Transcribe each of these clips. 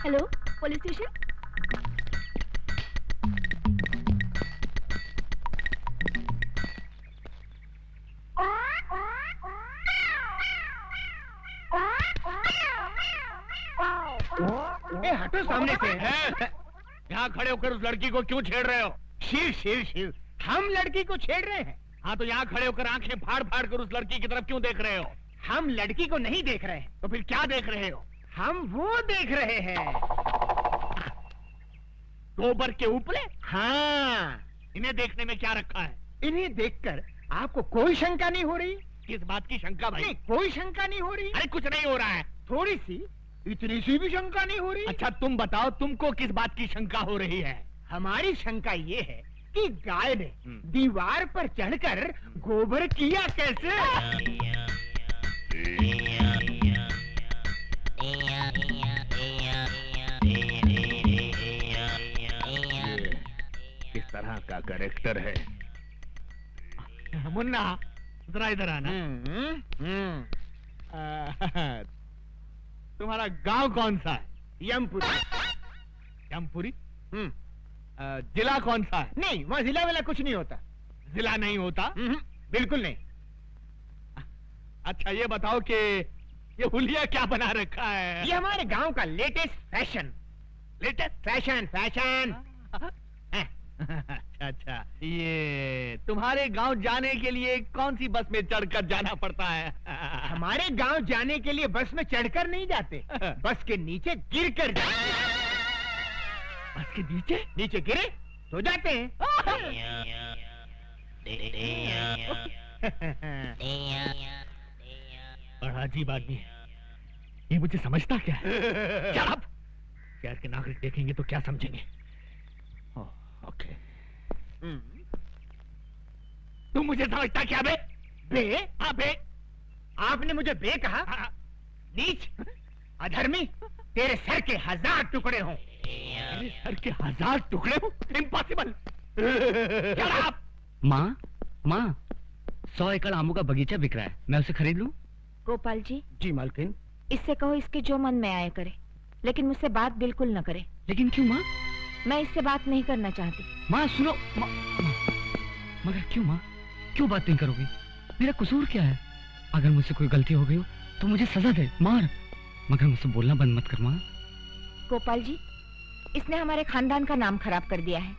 Hello, police station. हटो सामने से। यहाँ खड़े होकर उस लड़की को क्यों छेड़ रहे हो? शिव शिव शिव, हम लड़की को छेड़ रहे हैं। हाँ तो यहाँ खड़े होकर आंखें फाड़ फाड़ कर उस लड़की की तरफ क्यों देख रहे हो? हम लड़की को नहीं देख रहे हैं। तो फिर क्या देख रहे हो? हम वो देख रहे हैं। गोबर के उपले? हाँ। इन्हें देखने में क्या रखा है? इन्हें देखकर आपको कोई शंका नहीं हो रही? किस बात की शंका भाई? नहीं, कोई शंका नहीं हो रही। अरे कुछ नहीं हो रहा है। थोड़ी सी, इतनी सी भी शंका नहीं हो रही। अच्छा तुम बताओ, तुमको किस बात की शंका हो रही है? हमारी शंका ये है कि गाय ने दीवार पर चढ़कर गोबर किया कैसे? किस तरह का कैरेक्टर है? मुन्ना जरा इधर आना। तुम्हारा गांव कौन सा है? यमपुरी। यमपुरी? जिला कौन सा है? नहीं, वहाँ जिला वाला कुछ नहीं होता। जिला नहीं होता? बिल्कुल नहीं। अच्छा ये बताओ कि ये हुलिया क्या बना रखा है? ये हमारे गांव का latest fashion. Latest fashion fashion. अच्छा, ये तुम्हारे गांव जाने के लिए कौन सी बस में चढ़कर जाना पड़ता है? हमारे गांव जाने के लिए बस में चढ़कर नहीं जाते, बस के नीचे गिर कर जाते। बस के नीचे? नीचे गिरे तो जाते हैं। बड़ा अजीब आदमी है ये, मुझे समझता क्या है? शहर के नागरिक देखेंगे तो क्या समझेंगे? ओके। तुम मुझे समझता क्या बे? बे? हाँ बे। आपने मुझे बे कहा? नीच, अधर्मी, तेरे सर के 1000 टुकड़े हों। मेरे सर के 1000 टुकड़े हों? इम्पॉसिबल। माँ, माँ, 100 एकड़ आमों का बगीचा बिक रहा है, मैं उसे खरीद लूं? गोपाल जी। जी मालकिन। इससे कहो इसके जो मन में आया करे, लेकिन मुझसे बात बिल्कुल न करे। लेकिन क्यों माँ? मैं इससे बात नहीं करना चाहती। माँ सुनो, मगर क्यों माँ? क्यों बात नहीं करोगी? मेरा कसूर क्या है? अगर मुझसे कोई गलती हो गई हो तो मुझे सजा दे, मार, मगर मुझसे बोलना बंद मत कर माँ। गोपाल जी, इसने हमारे खानदान का नाम खराब कर दिया है।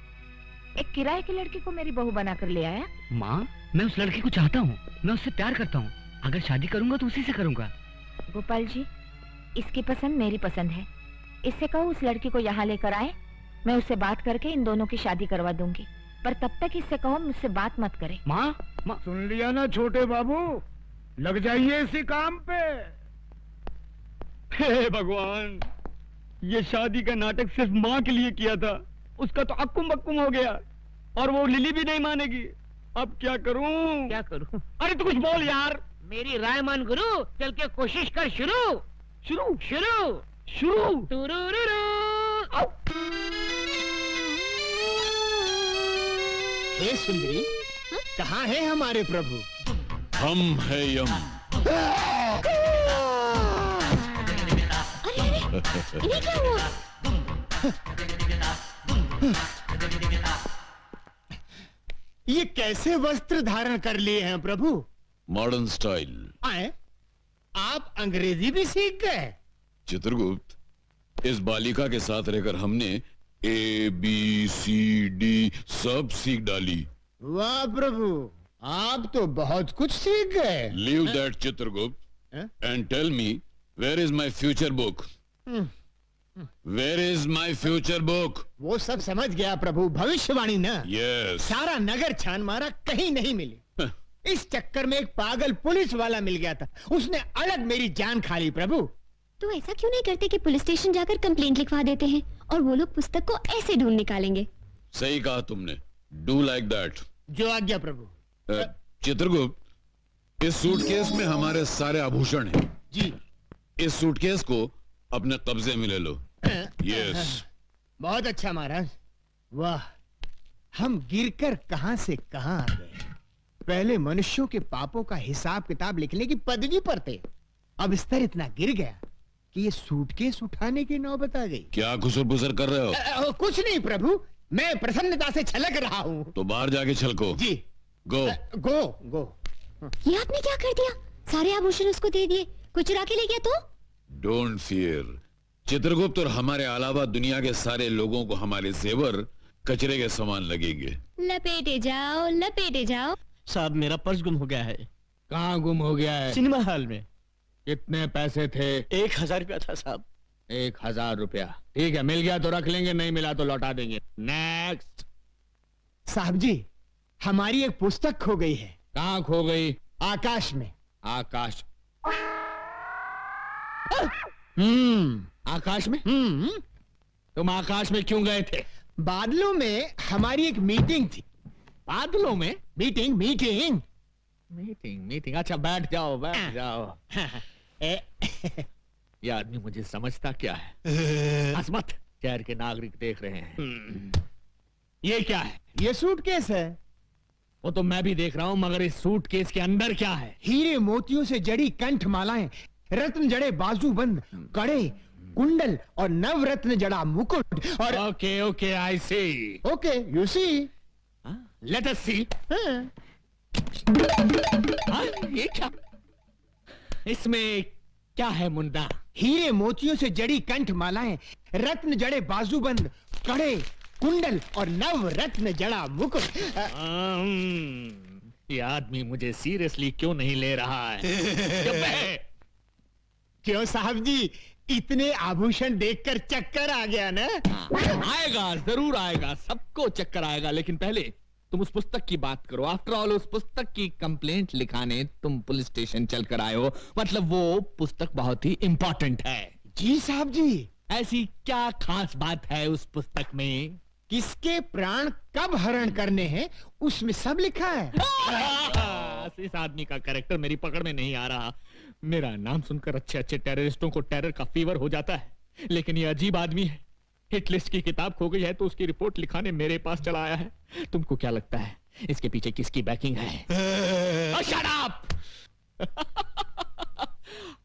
एक किराए की लड़की को मेरी बहू बनाकर ले आया। माँ, मैं उस लड़की को चाहता हूँ, मैं उससे प्यार करता हूँ। अगर शादी करूंगा तो उसी से करूंगा। गोपाल जी, इसकी पसंद मेरी पसंद है। इससे कहो उस लड़की को यहाँ लेकर आए, मैं उससे बात करके इन दोनों की शादी करवा दूंगी। पर तब तक इससे कहो मुझसे बात मत करे। माँ, सुन लिया ना छोटे बाबू, लग जाइए इसी काम पे। हे भगवान, ये शादी का नाटक सिर्फ माँ के लिए किया था, उसका तो अक्कुम बक्कुम हो गया और वो लिली भी नहीं मानेगी। अब क्या करूं? क्या करूं? अरे तू कुछ बोल यार। मेरी राय मान गुरु, चल के कोशिश कर। शुरू शुरू शुरू शुरू। हे सुंदरी, कहाँ है हमारे प्रभु? हम है यम। इन्हें क्या हुआ? ये कैसे वस्त्र धारण कर लिए हैं प्रभु? Modern style. आए, आप अंग्रेजी भी सीख गए? चित्रगुप्त, इस बालिका के साथ रहकर हमने ABCD सब सीख डाली। वाह प्रभु, आप तो बहुत कुछ सीख गए। Leave that Chitragupta and tell me, where is my future book? Where is my future book? वो सब समझ गया प्रभु, भविष्यवाणी ना। यस। सारा नगर छान मारा, कहीं नहीं मिली। इस चक्कर में एक पागल पुलिस वाला मिल गया था, उसने अलग मेरी जान खा ली प्रभु। तो ऐसा क्यों नहीं करते कि पुलिस स्टेशन जाकर कंप्लेंट लिखवा देते हैं और वो लोग पुस्तक को ऐसे ढूंढ निकालेंगे। सही कहा तुमने, डू लाइक दैट। जो आज्ञा प्रभु। चित्रगुप्त, इस सूटकेस में हमारे सारे आभूषण हैं। जी। इस सूटकेस को अपने कब्जे में ले लो। यस। बहुत अच्छा महाराज। वाह, हम गिरकर कहां से कहां आ गए। पहले मनुष्यों के पापों का हिसाब किताब लिखने की पदवी पर थे, अब स्तर इतना गिर गया कि ये सूटकेस उठाने की नौबत आ गई। क्या खुसर पुसर कर रहे हो? कुछ नहीं प्रभु, मैं प्रसन्नता से छलक रहा हूँ। तो बाहर जाके छलको। जी। गो गो गो। ये आपने क्या कर दिया? सारे आभूषण उसको दे दिए, कुछ चुरा के ले गया तो? Don't fear. चित्रगुप्त और हमारे अलावा दुनिया के सारे लोगों को हमारे जेवर कचरे के समान लगेंगे। लपेटे जाओ लपेटे जाओ। साहब मेरा पर्स गुम हो गया है। कहाँ गुम हो गया है? सिनेमा हॉल में। कितने पैसे थे? 1000 रुपया था साहब। 1000 रुपया। ठीक है, मिल गया तो रख लेंगे, नहीं मिला तो लौटा देंगे। नेक्स्ट। साहब जी, हमारी एक पुस्तक खो गई है। कहाँ खो गई? आकाश में। आकाश? आकाश में? तुम आकाश में क्यों गए थे? बादलों में हमारी एक मीटिंग थी। बादलों में? Meeting meeting meeting meeting. अच्छा बैठ जाओ बैठ जाओ। ये आदमी मुझे समझता क्या है? हंस मत, शहर के नागरिक देख रहे हैं। ये क्या है? ये सूटकेस है। वो तो मैं भी देख रहा हूँ, मगर इस सूटकेस के अंदर क्या है? हीरे मोतियों से जड़ी कंठ मालाएं, रत्न जड़े बाजूबंद, कड़े, कुंडल और नवरत्न जड़ा मुकुट और okay okay I see. Okay you see. Let us see. ये क्या? इसमें क्या है मुन्ना? हीरे मोतियों से जड़ी कंठ मालाएं, रत्न जड़े बाजूबंद, कड़े, कुंडल और नवरत्न जड़ा मुकुट। ये आदमी मुझे सीरियसली क्यों नहीं ले रहा है? क्यों साहब जी, इतने आभूषण देखकर चक्कर आ गया ना? आएगा, जरूर आएगा, सबको चक्कर आएगा, लेकिन पहले तुम उस पुस्तक की बात करो। आफ्टर ऑल उस पुस्तक की कंप्लेंट लिखाने तुम पुलिस स्टेशन चलकर आए हो, मतलब वो पुस्तक बहुत ही इंपॉर्टेंट है। जी साहब जी। ऐसी क्या खास बात है उस पुस्तक में? किसके प्राण कब हरण करने हैं उसमें सब लिखा है। इस आदमी का कैरेक्टर मेरी पकड़ में नहीं आ रहा। मेरा नाम सुनकर अच्छे अच्छे टेररिस्टों को टेरर का फीवर हो जाता है, लेकिन ये अजीब आदमी है। हिट लिस्ट की किताब खो गई है तो उसकी रिपोर्ट लिखाने मेरे पास चला आया है। तुमको क्या लगता है इसके पीछे किसकी बैकिंग है? Shut up!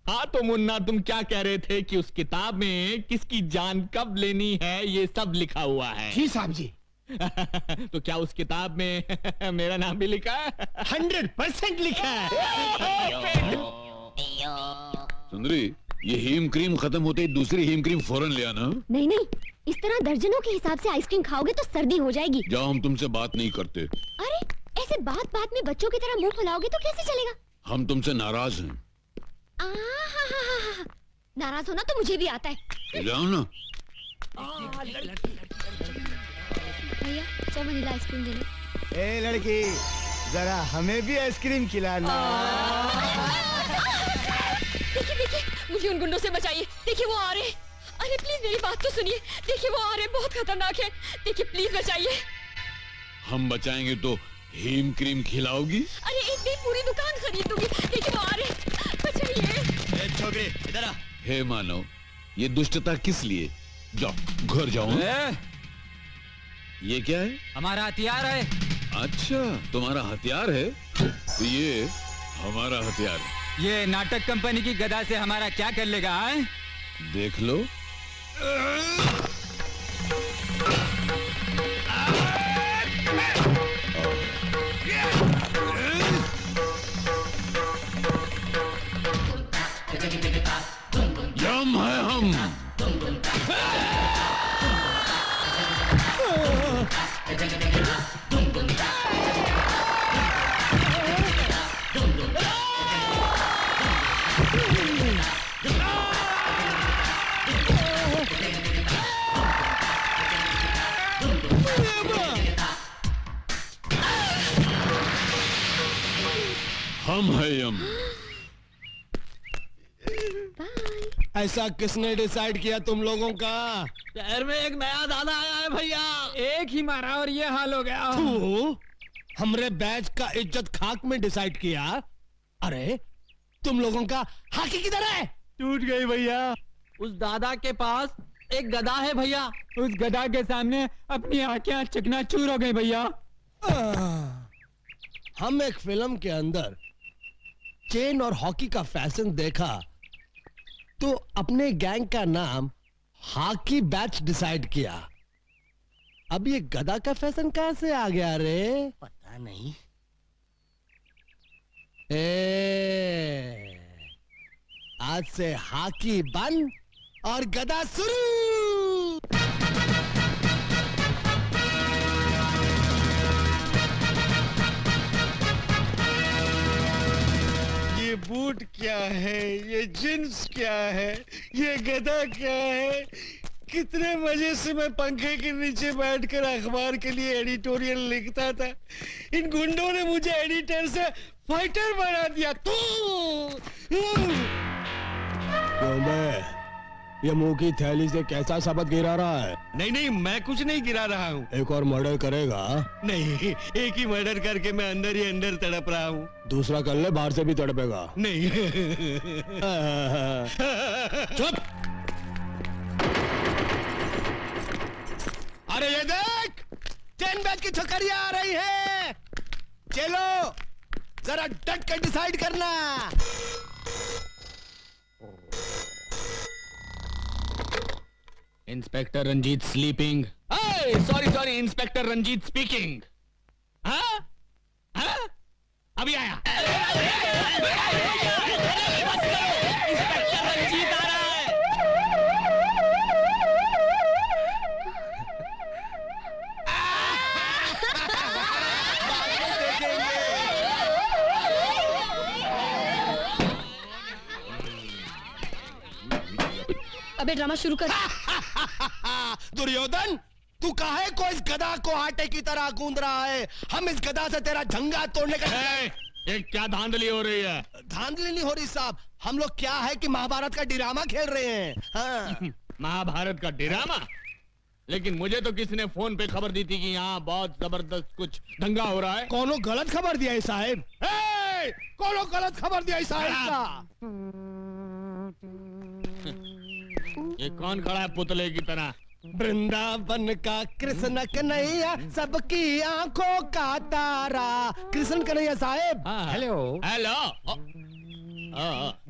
हाँ तो मुन्ना, तुम क्या कह रहे थे कि उस किताब में किसकी जान कब लेनी है ये सब लिखा हुआ है? जी साहब जी। तो क्या उस किताब में मेरा नाम भी लिखा है? 100% लिखा है। सुंदरी, ये हीम क्रीम खत्म होते ही दूसरी हीम क्रीम फौरन ले आना। नहीं नहीं, इस तरह दर्जनों के हिसाब से आइसक्रीम खाओगे तो सर्दी हो जाएगी। जाओ, हम तुमसे बात नहीं करते। अरे ऐसे बात बात में बच्चों की तरह मुंह फुलाओगे तो कैसे चलेगा? हम तुमसे नाराज हैं। नाराज होना तो मुझे भी आता है। तो जाओ ना। भैया चाहे वनीला आइसक्रीम दे दो। ए लड़की, जरा हमें भी आइसक्रीम खिलाना। देखिए देखिए, मुझे उन गुंडों से बचाइए। देखिए वो आ रहे हैं। अरे प्लीज मेरी बात तो सुनिए। देखिए वो आ रहे हैं, बहुत खतरनाक है। देखिए प्लीज बचाइए। हम बचाएंगे तो हीम क्रीम खिलाओगी? अरे एक नहीं, पूरी दुकान खरीद दूंगी। देखिए वो आ रहे हैं, बचाइए। छोकरे इधर आ। हे मानव, ये दुष्टता किस लिए? जाओ घर जाओ। ये क्या है? हमारा हथियार है। अच्छा, तुम्हारा हथियार है? तो ये हमारा हथियार है। ये नाटक कंपनी की गदा से हमारा क्या कर लेगा? है? देख लो। यम है हम। हम है यम। ऐसा किसने डिसाइड किया तुम लोगों का? शहर में एक नया दादा आया है भैया, एक ही मारा और ये हाल हो गया। तू हमरे बैच का इज्जत खाक में डिसाइड किया? अरे तुम लोगों का हाकी किधर है? टूट गई भैया। उस दादा के पास एक गदा है भैया। उस गधा के सामने अपनी आंखें चकनाचूर हो गई भैया। हम एक फिल्म के अंदर चेन और हॉकी का फैशन देखा तो अपने गैंग का नाम हाकी बैच डिसाइड किया। अब ये गधा का फैशन कहां से आ गया रे? पता नहीं। आज से हाकी बंद और गधा शुरू। ये बूट क्या है, ये जींस क्या है, ये गधा क्या है। कितने मजे से मैं पंखे के नीचे बैठकर अखबार के लिए एडिटोरियल लिखता था। इन गुंडों ने मुझे एडिटर से फाइटर बना दिया। क्यों मैं ये मुंह की थैली से कैसा शब्द गिरा रहा है? नहीं नहीं, मैं कुछ नहीं गिरा रहा हूँ। एक और मर्डर करेगा? नहीं, एक ही मर्डर करके मैं अंदर ही अंदर तड़प रहा हूँ। दूसरा कर ले, बाहर से भी तड़पेगा। नहीं। चुप। अरे ये देख, 10 बैच की छोकरियां आ रही है। चलो जरा डट कर डिसाइड करना। Inspector Ranjit sleeping. Sorry, inspector Ranjit speaking. हाँ? अभी आया। इंस्पेक्टर रंजीत आ रहा है। अबे ड्रामा शुरू कर। दुर्योधन, तू काहे को इस गधा को आटे की तरह गूंद रहा है? हम इस गधा से तेरा झंगा तोड़ने का। ये क्या धांधली हो रही है? धांधली नहीं हो रही साहब, हम लोग क्या है कि महाभारत का ड्रामा खेल रहे हैं। हाँ। महाभारत का ड्रामा? लेकिन मुझे तो किसी ने फोन पे खबर दी थी कि यहाँ बहुत जबरदस्त कुछ दंगा हो रहा है। कौनो गलत खबर दिया है साहब? कौनो गलत खबर दिया है साहब? ये कौन खड़ा है पुतले की तरह? वृंदावन का कृष्ण कन्हैया, सबकी आंखों का तारा। कृष्ण कन्हैया साहब। हेलो।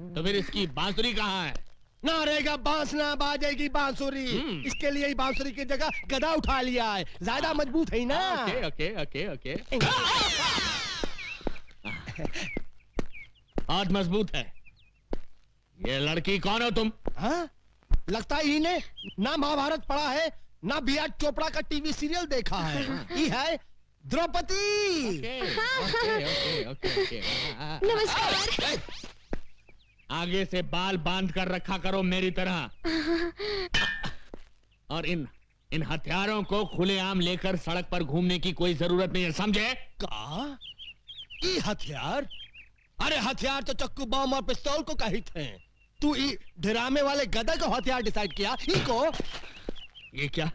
तो फिर इसकी बांसुरी कहाँ है? ना रहेगा बांस ना बाजेगी बांसुरी। इसके लिए ही बांसुरी की जगह गधा उठा लिया है, ज्यादा मजबूत है ना। ओके। बहुत मजबूत है। ये लड़की कौन हो तुम? हाँ? लगता है इन्हें ना महाभारत पढ़ा है, ना बी.आर. चोपड़ा का टीवी सीरियल देखा है। ये है द्रौपदी। ओके। नमस्कार। आगे से बाल बांध कर रखा करो मेरी तरह। और इन हथियारों को खुलेआम लेकर सड़क पर घूमने की कोई जरूरत नहीं है, समझे? का? ये हथियार? अरे हथियार तो चक्कू, बम और पिस्तौल को कही थे। तू ड्रामे वाले गधा को हथियार डिसाइड किया? इको? ये क्या?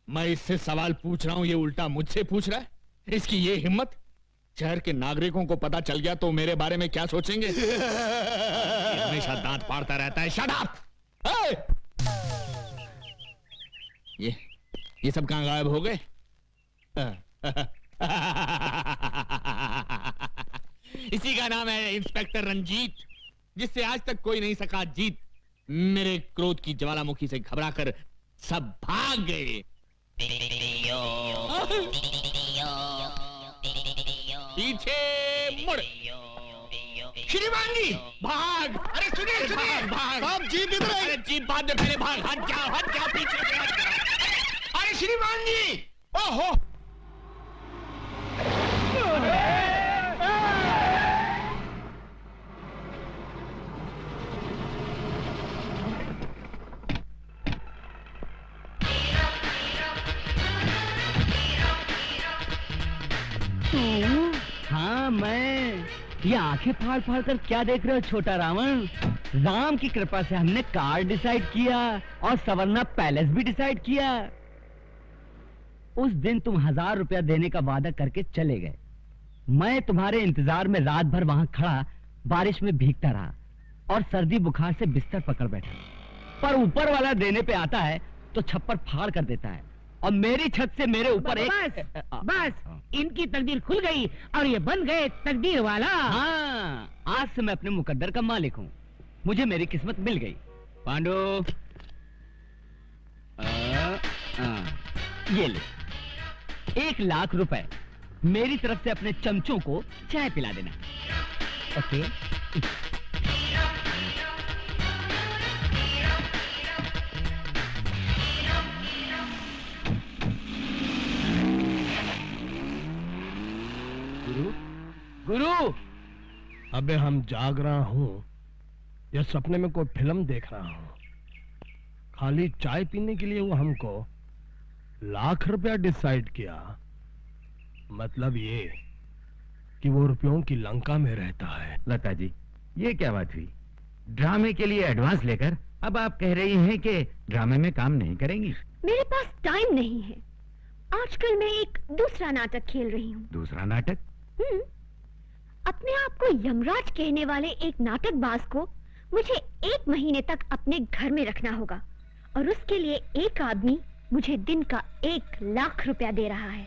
मैं इससे सवाल पूछ रहा हूं, ये उल्टा मुझसे पूछ रहा है। इसकी ये हिम्मत! शहर के नागरिकों को पता चल गया तो मेरे बारे में क्या सोचेंगे? हमेशा दांत फाड़ता रहता है। Shut up! ये सब कहां गायब हो गए? इसी का नाम है इंस्पेक्टर रंजीत, जिससे आज तक कोई नहीं सका जीत। मेरे क्रोध की ज्वालामुखी से घबराकर सब भाग गए। पीछे मुड़। श्रीमान जी भाग! अरे सुनिए, भाग! जीप इधर है। अरे जीप बाद में, पहले भाग। हट जाओ पीछे से हट जाओ। अरे श्रीमान जी! ओहो! हाँ मैं। ये आंखें फाड़ फाड़ कर क्या देख रहे हो छोटा रावण? राम की कृपा से हमने कार डिसाइड किया और सवर्णा पैलेस भी डिसाइड किया। उस दिन तुम 1000 रुपया देने का वादा करके चले गए। मैं तुम्हारे इंतजार में रात भर वहां खड़ा बारिश में भीगता रहा और सर्दी बुखार से बिस्तर पकड़ बैठा। पर ऊपर वाला देने पे आता है तो छप्पर फाड़ कर देता है और मेरी छत से मेरे ऊपर बस इनकी तकदीर खुल गई और ये बन गए तकदीर वाला। हाँ, आज से मैं अपने मुकद्दर का मालिक हूँ। मुझे मेरी किस्मत मिल गई। पांडु, ये ले 1 लाख रुपए मेरी तरफ से अपने चमचों को चाय पिला देना। ओके? गुरु, अबे हम जाग रहा हूँ या सपने में कोई फिल्म देख रहा हूँ? खाली चाय पीने के लिए वो हमको लाख रुपया डिसाइड किया। मतलब ये कि वो रुपयों की लंका में रहता है। लता जी, ये क्या बात हुई? ड्रामे के लिए एडवांस लेकर अब आप कह रही हैं कि ड्रामे में काम नहीं करेंगी? मेरे पास टाइम नहीं है। आजकल मैं एक दूसरा नाटक खेल रही हूँ। दूसरा नाटक? अपने आप को यमराज कहने वाले एक नाटकबाज को मुझे 1 महीने तक अपने घर में रखना होगा और उसके लिए एक आदमी मुझे दिन का 1 लाख रुपया दे रहा है।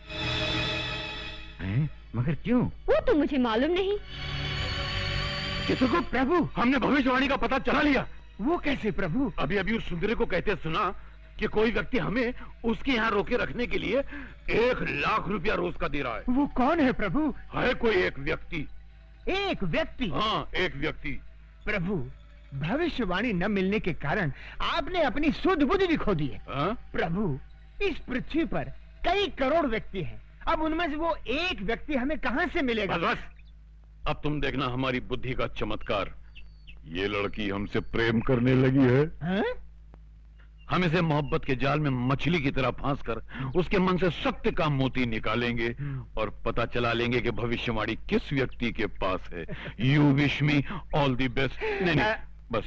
मगर क्यों? वो तो मुझे मालूम नहीं। चित्रगुप्त प्रभु, हमने भविष्यवाणी का पता चला लिया। वो कैसे प्रभु? अभी अभी उस सुंदरी को कहते सुना कि कोई व्यक्ति हमें उसके यहाँ रोके रखने के लिए 1 लाख रुपया रोज का दे रहा है। वो कौन है प्रभु? है कोई एक व्यक्ति। एक व्यक्ति? हाँ, एक व्यक्ति। प्रभु, भविष्यवाणी न मिलने के कारण आपने अपनी सुध बुद्धि भी खो दी है। प्रभु, इस पृथ्वी पर कई करोड़ व्यक्ति हैं। अब उनमें से वो एक व्यक्ति हमें कहां से मिलेगा? बस, अब तुम देखना हमारी बुद्धि का चमत्कार। ये लड़की हमसे प्रेम करने लगी है। हम इसे मोहब्बत के जाल में मछली की तरह फांस कर उसके मन से सत्य का मोती निकालेंगे और पता चला लेंगे कि भविष्यवाणी किस व्यक्ति के पास है। You wish me all the best. नहीं, बस।